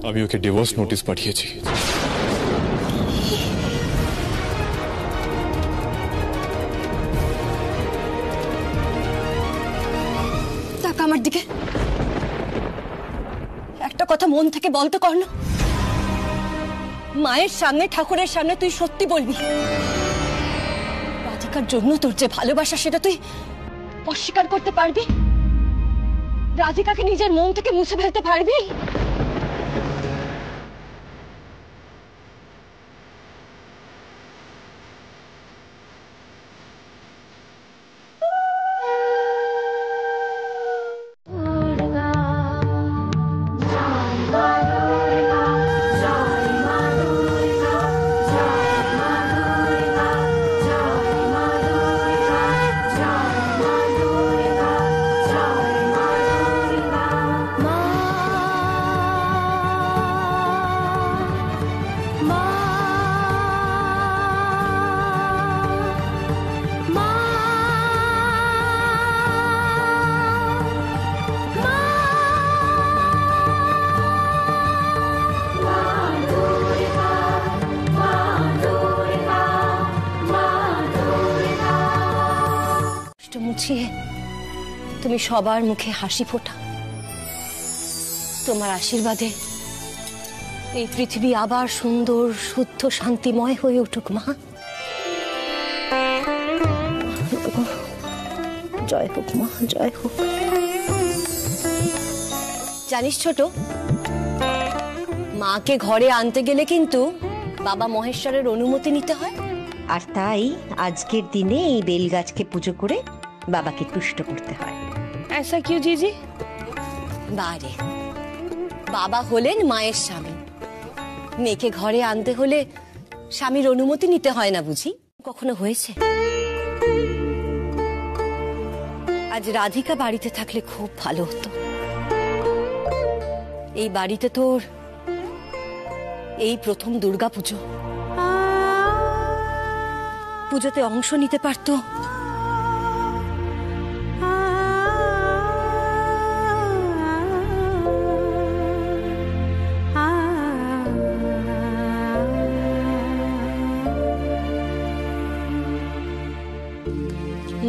আমি ওকে divorce notice পাঠিয়েছি। তাক আমার দিকে, একটা কথা মন থেকে বলতে কর্ণ, মায়ের সামনে ঠাকুরের সামনে তুই সত্যি বলবি? রাধিকার জন্য তোর যে ভালোবাসা সেটা তুই অস্বীকার করতে পারবি? রাধিকাকে নিজের মন থেকে মুছে ফেলতে পারবি? মুছিয়ে তুমি সবার মুখে হাসি ফোটাও। তোমার আশীর্বাদে এই পৃথিবী আবার সুন্দর, শুদ্ধ, শান্তিময় হয়ে উঠুক মা। জয় হোক মা, জয় হোক। জানিস ছোট, মাকে ঘরে আনতে গেলে কিন্তু বাবা মহেশ্বরের অনুমতি নিতে হয়। আর তাই আজকের দিনে এই বেলগাছকে পুজো করে বাবাকে তুষ্ট করতে হয়। ऐसा क्यों जीजी? বারে, বাবা হলেন মায়ের স্বামী, মেয়েকে ঘরে আনতে হলে স্বামীর অনুমতি নিতে হয় না বুঝি? কখনো হয়েছে? আজ রাধিকা বাড়িতে থাকলে খুব ভালো হতো। এই বাড়িতে তোর এই প্রথম দুর্গা পুজো, পুজোতে অংশ নিতে পারতো।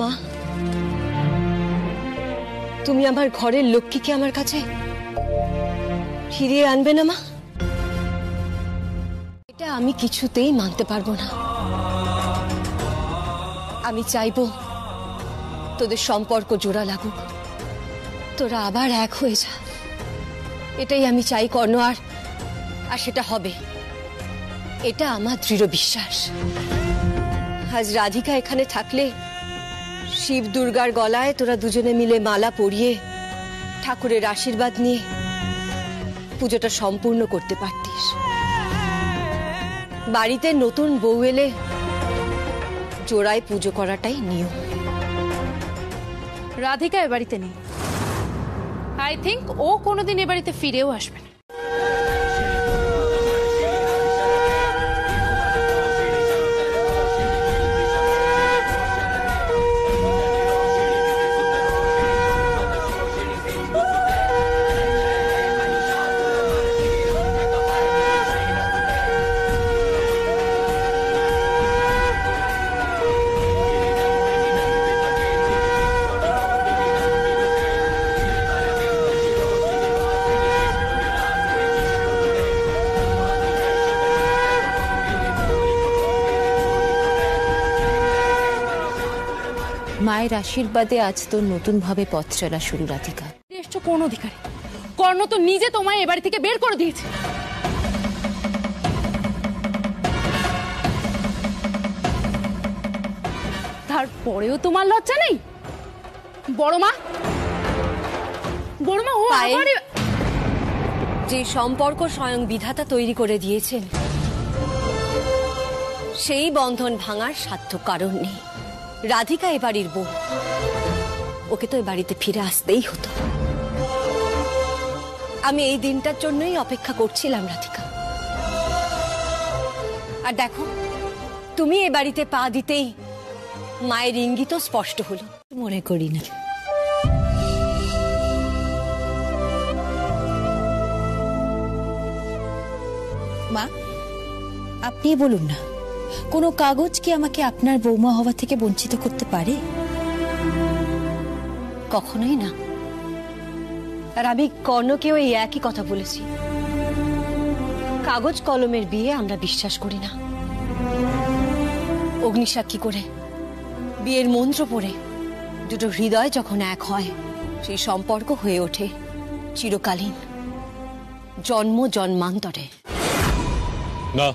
মা, তুমি আমার ঘরের লক্ষ্মীকে আমার কাছে ফিরিয়ে আনবে না মা? এটা আমি কিছুতেই মানতে পারবো না। আমি চাইবো তোদের সম্পর্ক জোড়া লাগুক, তোরা আবার এক হয়ে যা। এটাই আমি চাই কর্ণ, আর সেটা হবে, এটা আমার দৃঢ় বিশ্বাস। আজ রাধিকা এখানে থাকলে শিব দুর্গার গলায় তোরা দুজনে মিলে মালা পরিয়ে ঠাকুরের আশীর্বাদ নিয়ে পুজোটা সম্পূর্ণ করতে পারতিস। বাড়িতে নতুন বউ এলে জোড়ায় পুজো করাটাই নিয়ম। রাধিকা এ বাড়িতে নেই। আই থিংক ও কোনোদিন এ বাড়িতে ফিরেও আসবে না। মায়ের আশীর্বাদে আজ তোর নতুন ভাবে পথ চলা শুরু। রাধিকা, এসছো কোন অধিকারে? কর্ণ তো নিজে তোমায় এ বাড়ি থেকে বের করে দিয়েছে। তারপরেও তোমার লজ্জা নেই? বড় মা, ও আবার যে সম্পর্ক স্বয়ং বিধাতা তৈরি করে দিয়েছেন, সেই বন্ধন ভাঙার সাধ্য কারণ নেই। রাধিকা এ বাড়ির বউ, ওকে তো এ বাড়িতে ফিরে আসতেই হতো। আমি এই দিনটার জন্যই অপেক্ষা করছিলাম রাধিকা। আর দেখো, তুমি এ বাড়িতে পা দিতেই মায়ের ইঙ্গিত স্পষ্ট হলো। মনে করি না। মা, আপনি বলুন না, কোনো কাগজ কি আমাকে আপনার বৌমা হওয়া থেকে বঞ্চিত করতে পারে? কখনোই না। আর আমি কর্ণকেও এই একই কথা বলেছি, কাগজ কলমের বিয়ে আমরা বিশ্বাস করি না। অগ্নিসাক্ষী করে, বিয়ের মন্ত্র পড়ে দুটো হৃদয় যখন এক হয়, সেই সম্পর্ক হয়ে ওঠে চিরকালীন, জন্ম জন্মান্তরে। না,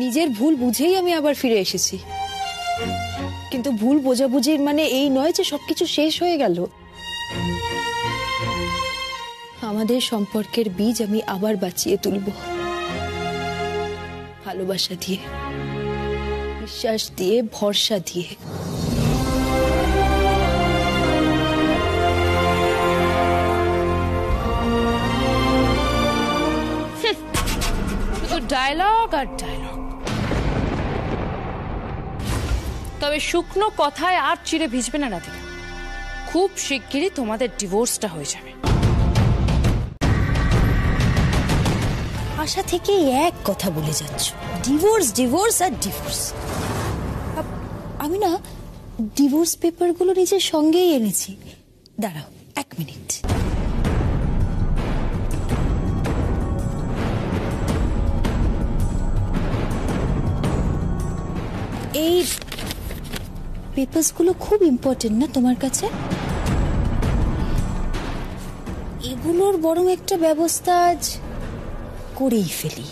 নিজের ভুল বুঝেই আমি আবার ফিরে এসেছি, কিন্তু ভুল বোঝাবুঝির মানে এই নয় যে সবকিছু শেষ হয়ে গেল। আমাদের সম্পর্কের বীজ আমি আবার বাঁচিয়ে তুলব, ভালোবাসা দিয়ে, বিশ্বাস দিয়ে, ভরসা দিয়ে। শুধু ডায়লগ আর ডায়লগ। তবে শুকনো কথায় আর চিড়ে ভিজবে না রাধিকা। খুব শিগগিরই তোমাদের ডিভোর্সটা হয়ে যাবে। আশা থেকে এক কথা বলে যাচ্ছ, ডিভোর্স ডিভোর্স আর ডিভোর্স। আমি না ডিভোর্স পেপারগুলো নিজের সঙ্গেই এনেছি, দাঁড়াও 1 মিনিট। এই পেপারসগুলো খুব ইম্পর্টেন্ট না তোমার কাছে? এগুলোর বরং একটা ব্যবস্থা আজ করেই ফেলি।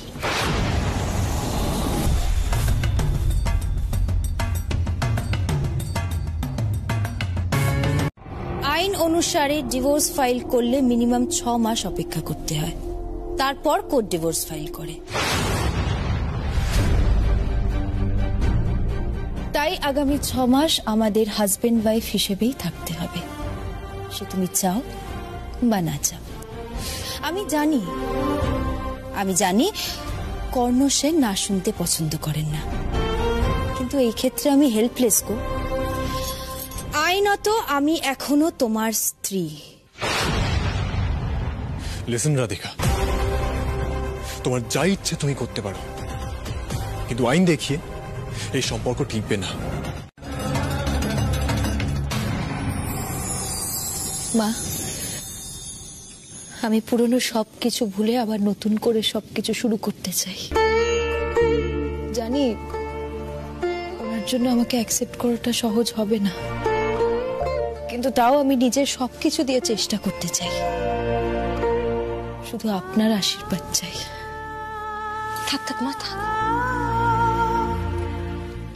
আইন অনুসারে ডিভোর্স ফাইল করলে মিনিমাম 6 মাস অপেক্ষা করতে হয়, তারপর কোর্ট ডিভোর্স ফাইল করে। তাই আগামী 6 মাস আমাদের হাজবেন্ড ওয়াইফ হিসেবেই থাকতে হবে, সে তুমি চাও বা না চাও। আমি জানি কর্ণ সেন না শুনতে পছন্দ করেন না, কিন্তু এই ক্ষেত্রে আমি হেল্পলেস গো। আইনত আমি এখনো তোমার স্ত্রী। লিসেন রাধিকা, তোমার যা ইচ্ছে তুমি করতে পারো, কিন্তু আইন দেখিয়ে এই সম্পর্ক টিকবে না। মা, আমি পুরনো সবকিছু ভুলে আবার নতুন করে সবকিছু শুরু করতে চাই। জানি ওনার জন্য আমাকে অ্যাকসেপ্ট করাটা সহজ হবে না, কিন্তু তাও আমি নিজের সবকিছু দিয়ে চেষ্টা করতে চাই। শুধু আপনার আশীর্বাদ চাই। থাক থাক মা, থাক।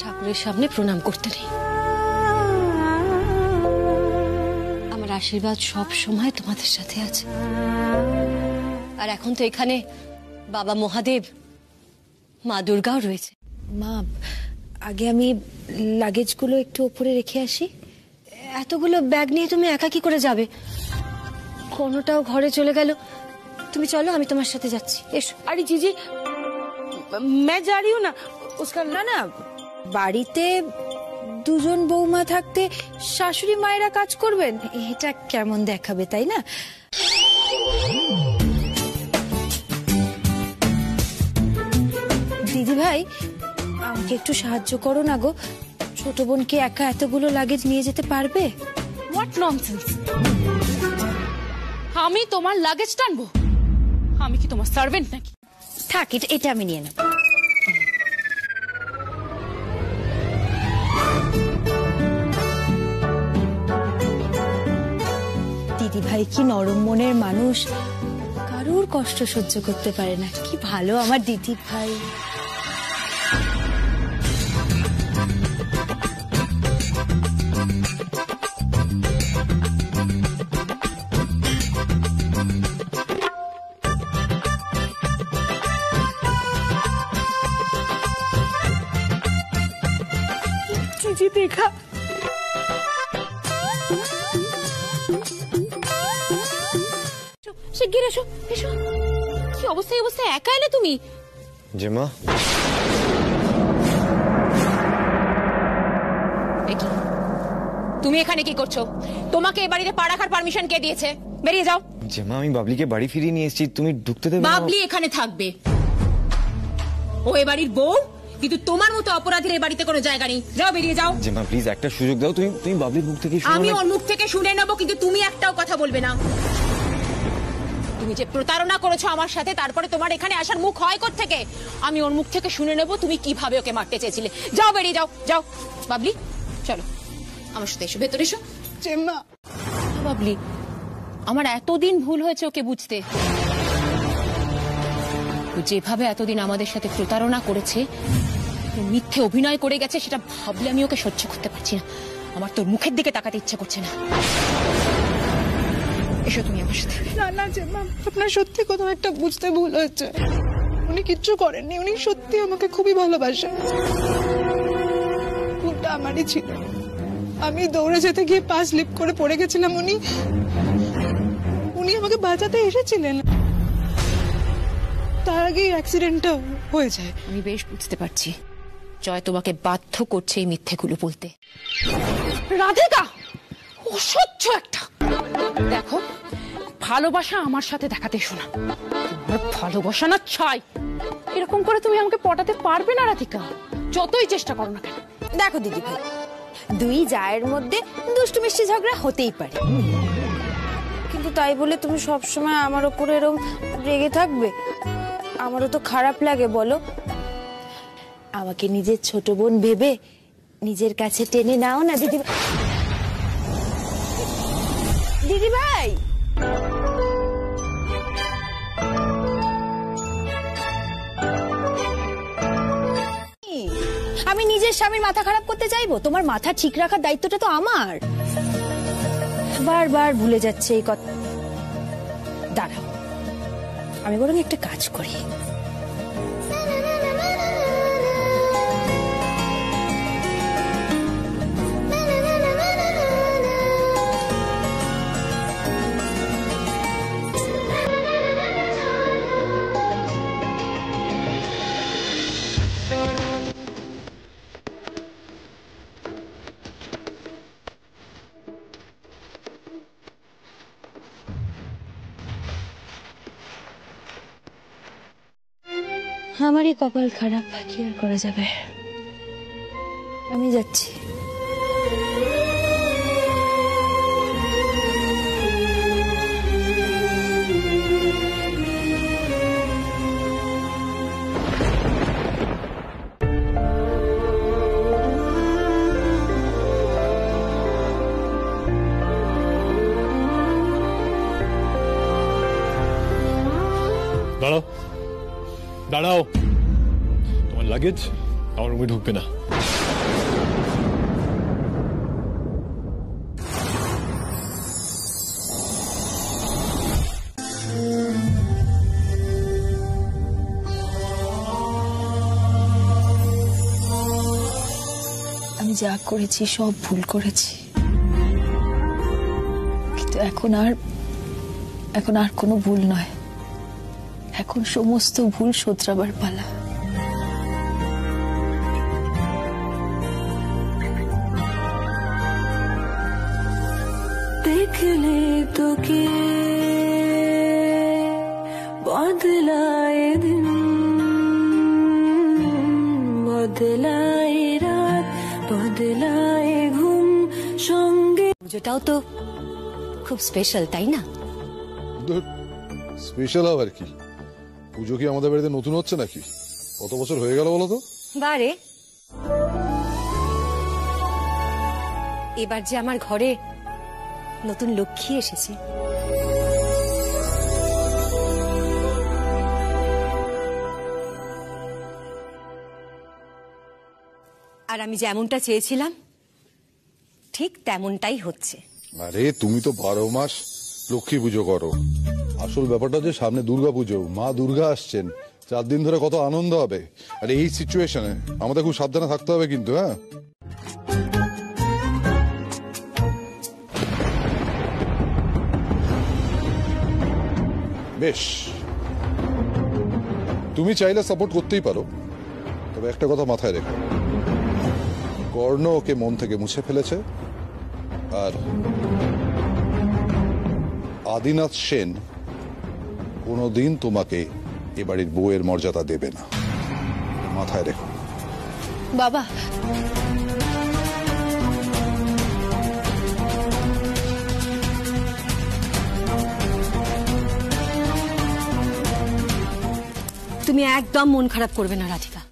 ঠাকুরের সামনে প্রণাম করতে নেই। আমার আশীর্বাদ সব সময় তোমাদের সাথে আছে। আর এখন তো এখানে বাবা মহাদেব, মা দুর্গাও রয়েছে। মা, আগে আমি লাগেজগুলো একটু উপরে রেখে আসি। এতগুলো ব্যাগ নিয়ে তুমি একা কি করে যাবে? কোনোটাও ঘরে চলে গেল। তুমি চলো, আমি তোমার সাথে যাচ্ছি। এসো। अरे जीजी मैं जा रही हूँ ना, उसका না, বাড়িতে দুজন বৌমা থাকতে শাশুড়ি মায়েরা কাজ করবেন, এটা কেমন দেখাবে, তাই না? দিদি ভাই, আমাকে একটু সাহায্য করো না গো। ছোট বোনকে একা এতগুলো লাগেজ নিয়ে যেতে পারবে? What nonsense! আমি তোমার লাগেজ টানবো? আমি কি তোমার সার্ভেন্ট নাকি? থাক, এটা আমি নিয়ে নেব। দিদি ভাই কি নরম মনের মানুষ, কারোর কষ্ট সহ্য করতে পারে না। কি ভালো আমার দিদি ভাই। जीजी देखा শিগগির এসো, এসো। কি অবস্থা? এই অবস্থায় একা এলে তুমি? যে মা, তুমি এখানে কি করছো? তোমাকে এ বাড়িতে পা রাখার পারমিশন কে দিয়েছে? বেরিয়ে যাও। জেমা আমি বাবলিকে বাড়ি ফিরিয়ে নিয়ে এসেছি, তুমি ঢুকতে দেবে না? বাবলি এখানে থাকবে, ও এ বাড়ির বউ, কিন্তু তোমার মতো অপরাধীর এই বাড়িতে কোনো জায়গা নেই। যাও, বেরিয়ে যাও। জেমা প্লিজ একটা সুযোগ দাও, তুমি বাবলির মুখ থেকে আমি ওর মুখ থেকে শুনে নেবো, কিন্তু তুমি একটাও কথা বলবে না। তুমি যে প্রতারণা করেছো আমার সাথে, তারপরে তোমার এখানে আসার মুখ হয় কোত্থেকে? আমি ওর মুখ থেকে শুনে নেবো তুমি কিভাবে ওকে মারতে চেয়েছিলে। যাও, বেরিয়ে যাও। যাও বাবলি, চলো আমার সাথে এসো, ভেতরে এসো। জেম্মা, বাবলি, আমার এতদিন ভুল হয়েছে ওকে বুঝতে। ও যেভাবে এতদিন আমাদের সাথে প্রতারণা করেছে, মিথ্যে অভিনয় করে গেছে, সেটা ভাবলে আমি ওকে সহ্য করতে পারছি না। আমার তোর মুখের দিকে তাকাতে ইচ্ছে করছে না। এসো তুমি আমার সাথে। না না জেম্মা, আপনার সত্যি কোথাও একটা বুঝতে ভুল হচ্ছে। উনি কিচ্ছু করেননি, উনি সত্যি আমাকে খুবই ভালোবাসেন। ভুলটা আমারই ছিল। আমি দৌড়ে যেতে গিয়ে পা স্লিপ করে পড়ে গেছিলাম। উনি আমাকে বাঁচাতে এসেছিলেন, তার আগেই অ্যাক্সিডেন্টটা হয়ে যায়। আমি বেশ বুঝতে পারছি জয় তোমাকে বাধ্য করছে এই মিথ্যেগুলো বলতে। রাধিকা, অসহ্য একটা। দেখো, ভালোবাসা আমার সাথে দেখাতে শোনা, তোমার ভালোবাসা না ছাই। এরকম করে তুমি আমাকে পটাতে পারবে না রাধিকা, যতই চেষ্টা করো না কেন। দেখো দিদি ভাই, দুই জায়ের মধ্যে দুষ্টু মিষ্টি ঝগড়া হতেই পারে, কিন্তু তাই বলে তুমি সবসময় আমার উপরে এরকম রেগে থাকবে? আমারও তো খারাপ লাগে বলো। আমাকে নিজের ছোট বোন ভেবে নিজের কাছে টেনে নাও না দিদি। দিদি ভাই, আমি নিজের স্বামীর মাথা খারাপ করতে চাইবো? তোমার মাথা ঠিক রাখার দায়িত্বটা তো আমার। বারবার ভুলে যাচ্ছে এই কথা। দাঁড়াও, আমি বরং একটা কাজ করি। আমারই কপাল খারাপ, কি আর করা যাবে। আমি যাচ্ছি। দাঁড়াও দাঁড়াও, তোমার লাগেজ আমার রুমে ঢুকবে না। আমি যা করেছি সব ভুল করেছি, কিন্তু এখন আর কোনো ভুল নয়। এখন সমস্ত ভুল শোধরাবার পালা। দেখলে তোকে বদলায় দিন, বদলায় রাত, বদলায় ঘুম, সঙ্গে। পুজোটাও তো খুব স্পেশাল, তাই না? স্পেশাল আবার কি? পুজো কি আমাদের বাড়িতে নতুন হচ্ছে নাকি? কত বছর হয়ে গেল বলো তো? বারে, এবার যে আমার ঘরে নতুন লক্ষ্মী এসেছে। আর আমি যেমনটা চেয়েছিলাম ঠিক তেমনটাই হচ্ছে। আরে তুমি তো 12 মাস লক্ষ্মী পুজো করো। আসল ব্যাপারটা যে সামনে দুর্গা পুজো, মা দুর্গা আসছেন, 4 দিন ধরে কত আনন্দ হবে। আর এই সিচুয়েশনে আমাদের খুব সাবধানে থাকতে হবে কিন্তু। হ্যাঁ, বেশ, তুমি চাইলে সাপোর্ট করতেই পারো, তবে একটা কথা মাথায় রেখো, কর্ণ ওকে মন থেকে মুছে ফেলেছে, আর আদিনাথ সেন কোনোদিন তোমাকে এ বাড়ির বউয়ের মর্যাদা দেবে না, মাথায় রেখো। বাবা, তুমি একদম মন খারাপ করবে না রাধিকা।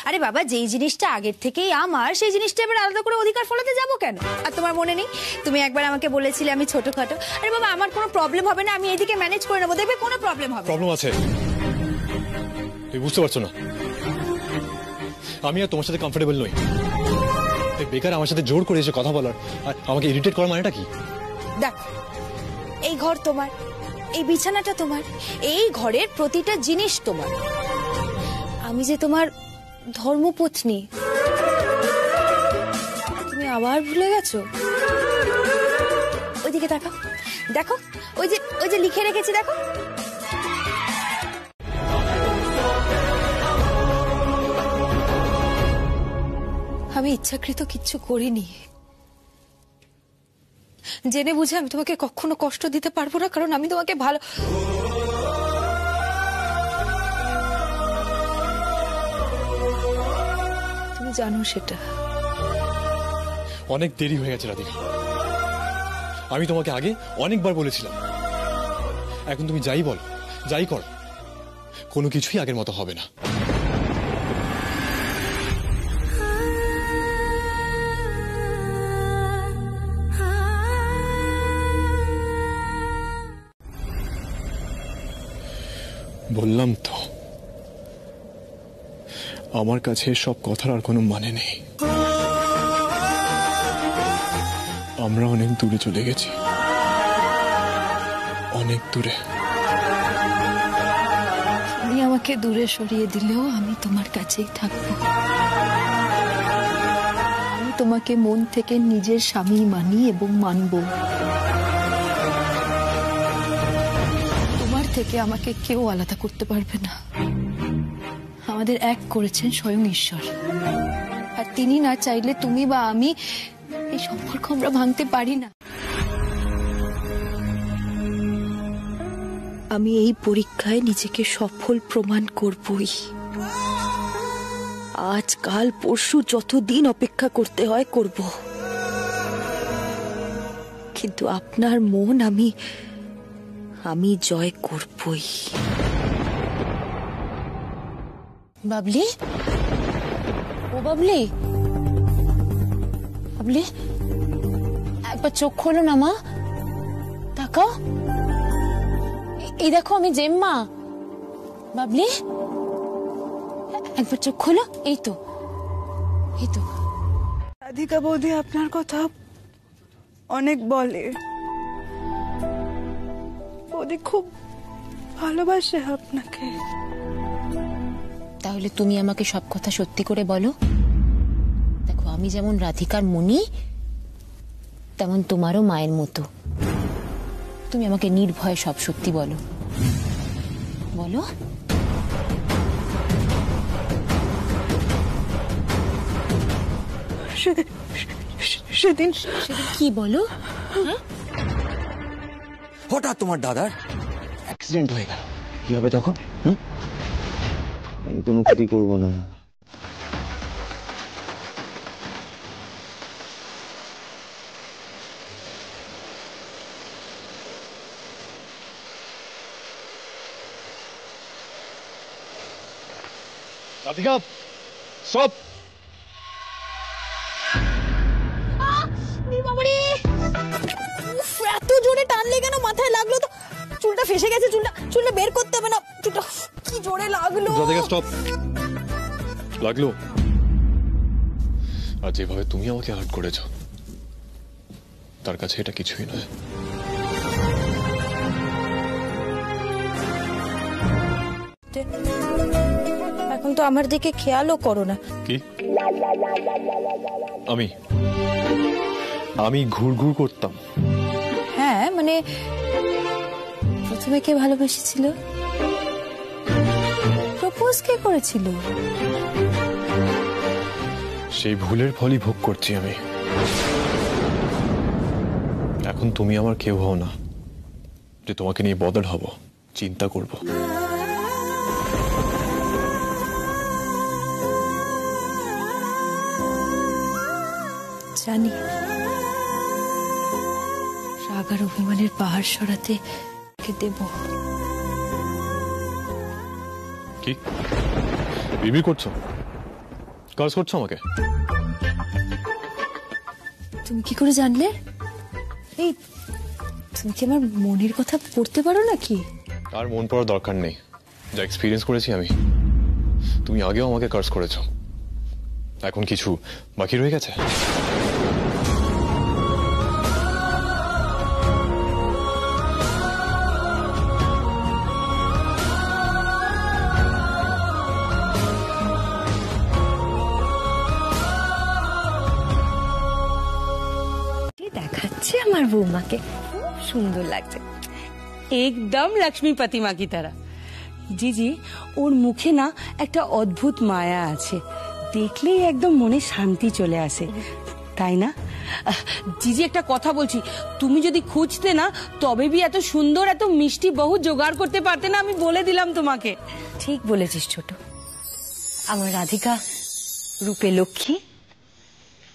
আরে বাবা, যেই জিনিসটা আগের থেকেই আমার, সেই জিনিসটা এবার আলাদা করে অধিকার ফলাতে যাবো কেন? আর তোমার মনে নেই তুমি একবার আমাকে বলেছিলে আমি ছোটখাটো? আরে বাবা, আমার কোনো প্রবলেম হবে না, আমি এইদিকে ম্যানেজ করে নেবো, দেখবে কোনো প্রবলেম হবে না। প্রবলেম আছে, তুমি বুঝতে পারছো না? আমি আর তোমার সাথে কমফোর্টেবল নই। বেকার আমার সাথে জোর করে এসে কথা বলার আর আমাকে ইরিটেট করার মানেটা কি? দেখো, এই ঘর তোমার, এই বিছানাটা তোমার, এই ঘরের প্রতিটা জিনিস তোমার। আমি যে তোমার ধর্মপত্নী, তুমি আবার ভুলে গেছো? ওইদিকে তাকাও, দেখো ওই যে লিখে রেখেছি, দেখো। আমি ইচ্ছাকৃত কিচ্ছু করিনি। জেনে বুঝে আমি তোমাকে কখনো কষ্ট দিতে পারবো না, কারণ আমি তোমাকে ভালো। তুমি জানো সেটা। অনেক দেরি হয়ে গেছে রাধিকা, আমি তোমাকে আগে অনেকবার বলেছিলাম। এখন তুমি যাই বল, যাই কর, কোনো কিছুই আগের মতো হবে না। বললাম তো, আমার কাছে সব কথার আর কোনো মানে নেই। আমরা অনেক দূরে চলে গেছি, অনেক দূরে। তুমি আমাকে দূরে সরিয়ে দিলেও আমি তোমার কাছেই থাকবো। আমি তোমাকে মন থেকে নিজের স্বামী মানি এবং মানব। তোমার থেকে আমাকে কেউ আলাদা করতে পারবে না। আমাদের এক করেছেন স্বয়ং ঈশ্বর, আর তিনি না চাইলে তুমি বা আমি এই সম্পর্ক আমরা ভাঙতে পারি না। আমি এই পরীক্ষায় নিজেকে সফল প্রমাণ করবই। আজ কাল পরশু যতদিন অপেক্ষা করতে হয় করব, কিন্তু আপনার মন আমি জয় করবই। বাবলি, ও বাবলি, বাবলি একবার চোখ খোলো না মা, তাকাও। এই দেখো আমি জেম্মা। বাবলি একবার চোখ খোলো। এই তো, এই তো। রাধিকা বৌদি আপনার কথা অনেক বলে, বৌদি খুব ভালোবাসে আপনাকে। তাহলে তুমি আমাকে সব কথা সত্যি করে বলো। দেখো, আমি যেমন রাধিকার মনি, তেমন তোমারও মায়ের মতো। তুমি আমাকে নির্ভয়ে সব সত্যি বলো, বলো। সেদিন কি বলো? হঠাৎ তোমার দাদার অ্যাক্সিডেন্ট হয়ে গেল, কি হবে তখন? আমি কোনো ক্ষতি করবো না। রাধিকা, স্টপ! এত জোরে টানলে কেন? মাথায় লাগলো তো? চুলটা ফেসে গেছে, চুলটা বের করতে হবে না? চুলটা কি জোরে লাগলো। রাধিকা স্টপ! লাগলো? আর যেভাবে তুমি আমাকে হার্ট করেছো, তার কাছে এটা কিছুই নয়। এখন তো আমার দিকে খেয়ালও করো না। কি? আমি ঘুরঘুর করতাম? হ্যাঁ, মানে প্রথমে কে ভালোবেসেছিল? প্রপোজ কে করেছিল? সেই ভুলের ফলই ভোগ করছি আমি। এখন তুমি আমার কেউ হও না, যে তোমাকে নিয়ে বদল হব, চিন্তা করব। জানি রাগ আর অভিমানের পাহাড় সরাতে দেব। কি বিবি করছো? কাজ করছো আমাকে? তুমি কি করে জানলে? এই তুমি কি আমার মনের কথা পড়তে পারো নাকি? আর মন পড়ার দরকার নেই, যা এক্সপিরিয়েন্স করেছি আমি। তুমি আগেও আমাকে কাজ করেছো, এখন কিছু বাকি রয়ে গেছে? দেখাচ্ছে আমার বৌমাকে, খুব সুন্দর লাগছে। একদম লক্ষ্মীপতি মা কি তারা। জিজি ওর মুখে না একটা অদ্ভুত মায়া আছে, দেখলেই একদম মনে শান্তি চলে আসে, তাই না? জিজি একটা কথা বলছি, তুমি যদি খুঁজতে না তবে বি এত সুন্দর এত মিষ্টি বহু জোগাড় করতে পারতে না, আমি বলে দিলাম তোমাকে। ঠিক বলেছিস ছোট, আমার রাধিকা রূপে লক্ষ্মী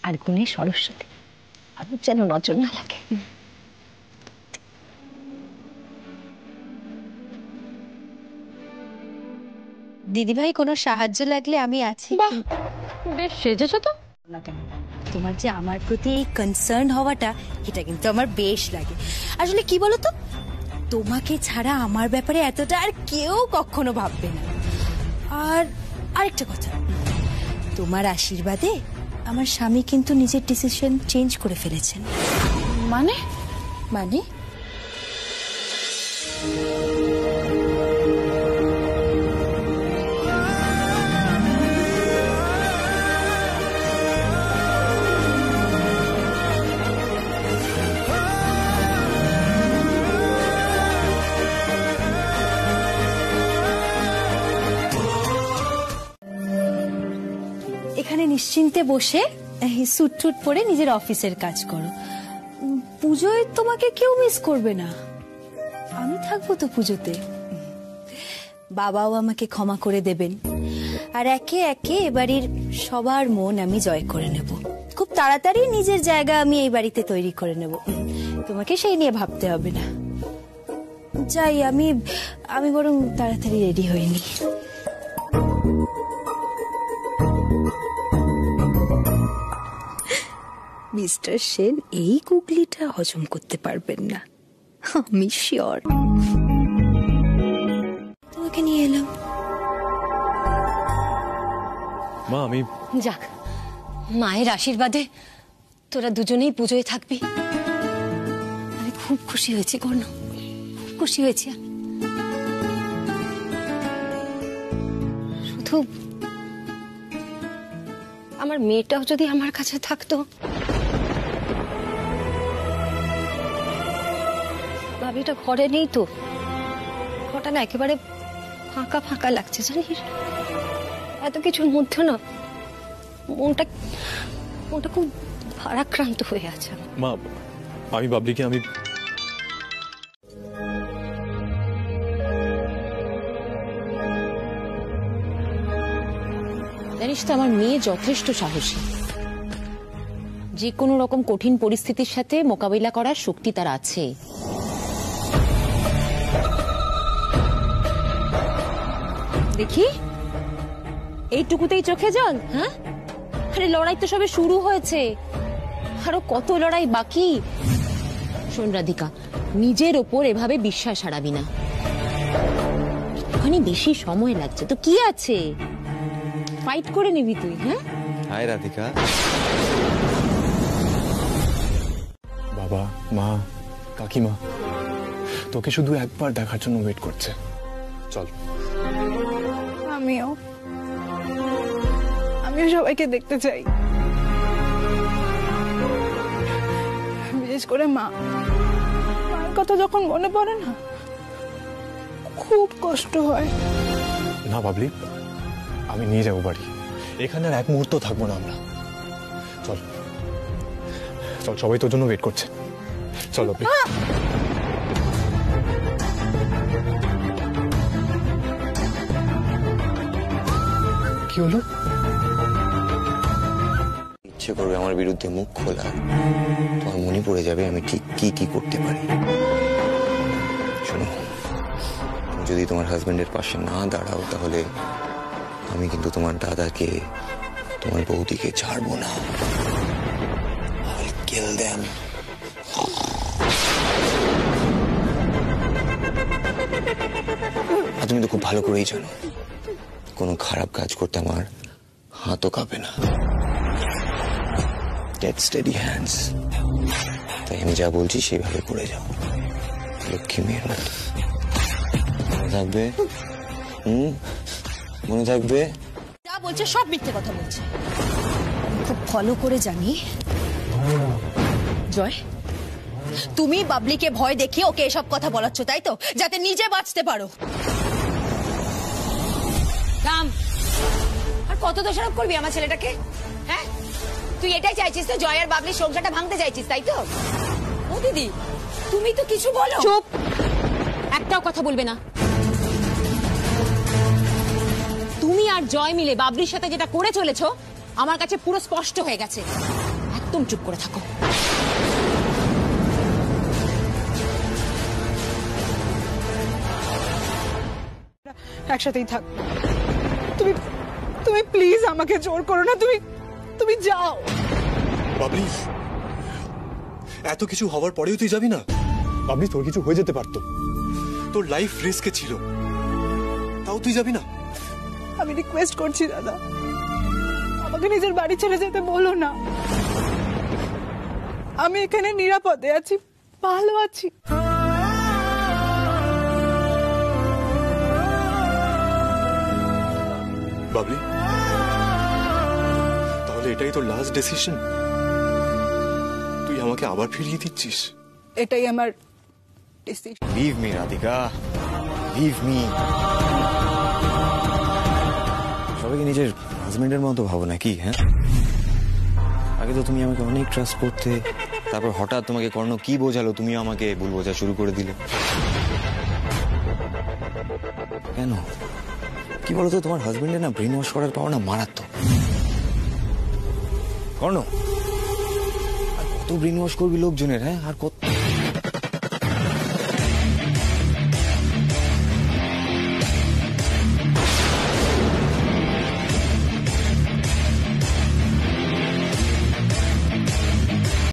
আর গুণে সরস্বতী, আর যেন নজর না লাগে। দিদিভাই কোনো সাহায্য লাগলে আমি আছি। বেশ সেজেছো তো। তোমার যে আমার প্রতি এই কনসার্ন হওয়াটা, এটা কিন্তু আমার বেশ লাগে। আসলে কি বলো তো, তোমাকে ছাড়া আমার ব্যাপারে এতটা আর কেউ কখনো ভাববে না। আর আরেকটা কথা, তোমার আশীর্বাদে আমার স্বামী কিন্তু নিজের ডিসিশন চেঞ্জ করে ফেলেছেন। মানে মানে এখানে নিশ্চিন্তে বসে স্যুট টুট পরে নিজের অফিসের কাজ করো। পুজোয় তোমাকে কেউ মিস করবে না, আমি থাকবো তো পুজোতে। বাবাও আমাকে ক্ষমা করে দেবেন, আর একে একে এ বাড়ির সবার মন আমি জয় করে নেব। খুব তাড়াতাড়ি নিজের জায়গা আমি এই বাড়িতে তৈরি করে নেব, তোমাকে সেই নিয়ে ভাবতে হবে না। যাই, আমি বরং তাড়াতাড়ি রেডি হইনি। মিস্টার সেন এই গুগলিটা হজম করতে পারবেন না, আমি শিওর। তোমাকে নিয়ে এলাম। মা আমি যাক, মায়ের আশীর্বাদে তোরা দুজনেই পুজোয় থাকবি। আমি খুব খুশি হয়েছি কর্ণ, খুব খুশি হয়েছি। শুধু আমার মেয়েটাও যদি আমার কাছে থাকতো। ভাবিটা ঘরে নেই তো, ঘরটা না একেবারে ফাঁকা ফাঁকা লাগছে জানিস। এত কিছুর মধ্যে না মনটা খুব ভারাক্রান্ত হয়ে আছে। মা আমি বাবলিকে আমি জানিস তো আমার মেয়ে যথেষ্ট সাহসী, যে কোনো রকম কঠিন পরিস্থিতির সাথে মোকাবিলা করার শক্তি তার আছে। দেখি এইটুকুতেই চোখে জল। হ্যাঁ, আরে লড়াই তো সবে শুরু হয়েছে, আরো কত লড়াই বাকি। শোন রাধিকা, নিজের ওপর এভাবে বিশ্বাস হারাবি না, ওখানে বেশি সময় লাগছে তো কি আছে, ফাইট করে নিবি তুই। হ্যাঁ হাই রাধিকা। বাবা মা কাকিমা তোকে শুধু একবার দেখার জন্য ওয়েট করছে, চল। আমিও সবাইকে দেখতে চাই, বিশেষ করে মা। মায়ের কথা যখন মনে পড়ে না খুব কষ্ট হয়। না বাবলি, আমি নিয়ে যাবো বাড়ি, এখানে আর এক মুহূর্ত থাকবো না আমরা। চল চল, সবাই তোর জন্য ওয়েট করছে, চল বাবলি। কি হলো? ইচ্ছে করবে আমার বিরুদ্ধে মুখ খোলা, তোমার মনে পড়ে যাবে আমি ঠিক কি কি করতে পারি। শোনো, যদি তোমার হাজবেন্ডের পাশে না দাঁড়াও তাহলে আমি কিন্তু তোমার দাদাকে, তোমার বৌদিকে ছাড়বো না। I will kill them. আর তুমি তো খুব ভালো করেই জানো কোনো খারাপ কাজ করতে আমার হাতও কাঁপে না। Get steady hands. তাই আমি যা বলছি সেইভাবে করে যাও, লক্ষ্মী মেয়ের মতো। মনে থাকবে? মনে থাকবে? যা বলছে সব মিথ্যে কথা বলছে। খুব ভালো করে জানি জয়, তুমি বাবলিকে ভয় দেখিয়ে ওকে এসব কথা বলাচ্ছ, তাই তো, যাতে নিজে বাঁচতে পারো। রাম, আর কত দোষারোপ করবি আমার ছেলেটাকে? হ্যাঁ, তুই এটাই চাইছিস তো, জয় আর বাবলির সংসারটা ভাঙতে চাইছিস, তাই তো? ও দিদি, তুমি তো কিছু বলো। চুপ, একটাও কথা বলবে না। তুমি আর জয় মিলে বাবলির সাথে যেটা করে চলেছো আমার কাছে পুরো স্পষ্ট হয়ে গেছে। একদম চুপ করে থাকো। একসাথেই থাক। তুমি তুমি প্লিজ আমাকে জোর করো না। তুমি তুমি যাও। বাবলি, এত কিছু হওয়ার পরেও তুই যাবি না? বাবলি, তোর কিছু হয়ে যেতে পারতো, তোর লাইফ রিস্কে ছিল, তাও তুই যাবি না? আমি রিকোয়েস্ট করছি দাদা, আমাকে নিজের বাড়ি ছেড়ে যেতে বলো না। আমি এখানে নিরাপদে আছি, ভালো আছি। বাবলি, তাহলে এটাই তোর লাস্ট ডিসিশন? তুই আমাকে আবার ফিরিয়ে দিচ্ছিস? এটাই আমার decision. Leave me Radhika, leave me. সবাইকে নিজের হাজবেন্ডের মতো ভাবো নাকি? হ্যাঁ, আগে তো তুমি আমাকে অনেক ট্রাস্ট করতে, তারপর হঠাৎ তোমাকে কর্ণ কি বোঝালো, তুমি আমাকে ভুল বোঝা শুরু করে দিলে। কেন? কি বলতো, তোমার হাজবেন্ডের না ব্রেন ওয়াশ করার পাওয়ার না মারাত্মক। কর্ণ, আর কত ব্রেন ওয়াশ করবি লোকজনের? হ্যাঁ, আর কত